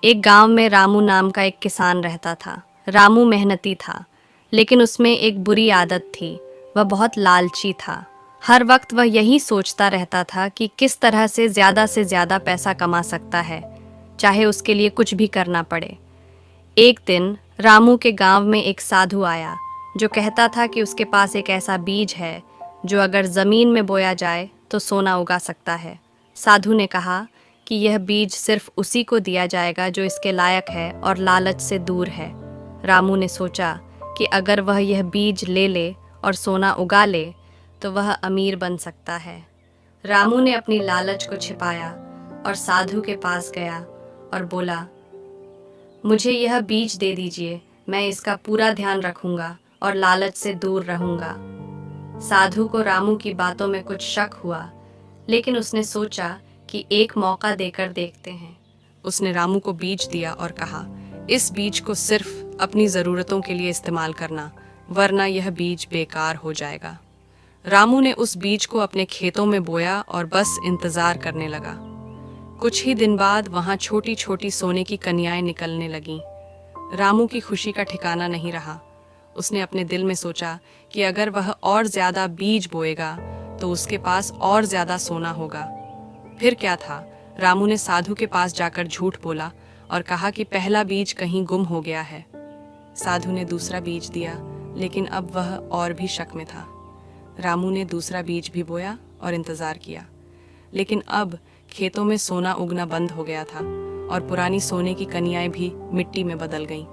एक गांव में रामू नाम का एक किसान रहता था। रामू मेहनती था, लेकिन उसमें एक बुरी आदत थी। वह बहुत लालची था। हर वक्त वह यही सोचता रहता था कि किस तरह से ज़्यादा पैसा कमा सकता है, चाहे उसके लिए कुछ भी करना पड़े। एक दिन रामू के गांव में एक साधु आया, जो कहता था कि उसके पास एक ऐसा बीज है जो अगर ज़मीन में बोया जाए तो सोना उगा सकता है। साधु ने कहा कि यह बीज सिर्फ उसी को दिया जाएगा जो इसके लायक है और लालच से दूर है। रामू ने सोचा कि अगर वह यह बीज ले ले और सोना उगा ले तो वह अमीर बन सकता है। रामू ने अपनी लालच को छिपाया और साधु के पास गया और बोला, मुझे यह बीज दे दीजिए, मैं इसका पूरा ध्यान रखूंगा और लालच से दूर रहूंगा। साधु को रामू की बातों में कुछ शक हुआ, लेकिन उसने सोचा कि एक मौका देकर देखते हैं। उसने रामू को बीज दिया और कहा, इस बीज को सिर्फ अपनी ज़रूरतों के लिए इस्तेमाल करना, वरना यह बीज बेकार हो जाएगा। रामू ने उस बीज को अपने खेतों में बोया और बस इंतज़ार करने लगा। कुछ ही दिन बाद वहाँ छोटी छोटी सोने की कन्याएं निकलने लगीं। रामू की खुशी का ठिकाना नहीं रहा। उसने अपने दिल में सोचा कि अगर वह और ज़्यादा बीज बोएगा तो उसके पास और ज़्यादा सोना होगा। फिर क्या था, रामू ने साधु के पास जाकर झूठ बोला और कहा कि पहला बीज कहीं गुम हो गया है। साधु ने दूसरा बीज दिया, लेकिन अब वह और भी शक में था। रामू ने दूसरा बीज भी बोया और इंतज़ार किया, लेकिन अब खेतों में सोना उगना बंद हो गया था और पुरानी सोने की कनियाएं भी मिट्टी में बदल गईं।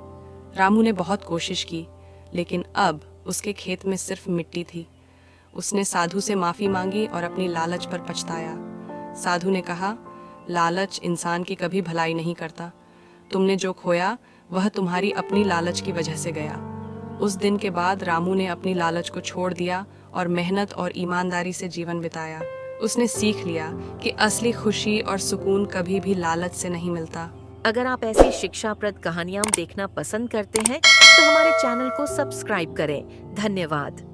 रामू ने बहुत कोशिश की, लेकिन अब उसके खेत में सिर्फ मिट्टी थी। उसने साधु से माफ़ी मांगी और अपनी लालच पर पछताया। साधु ने कहा, लालच इंसान की कभी भलाई नहीं करता। तुमने जो खोया वह तुम्हारी अपनी लालच की वजह से गया। उस दिन के बाद रामू ने अपनी लालच को छोड़ दिया और मेहनत और ईमानदारी से जीवन बिताया। उसने सीख लिया कि असली खुशी और सुकून कभी भी लालच से नहीं मिलता। अगर आप ऐसी शिक्षाप्रद कहानियाँ देखना पसंद करते हैं तो हमारे चैनल को सब्सक्राइब करें। धन्यवाद।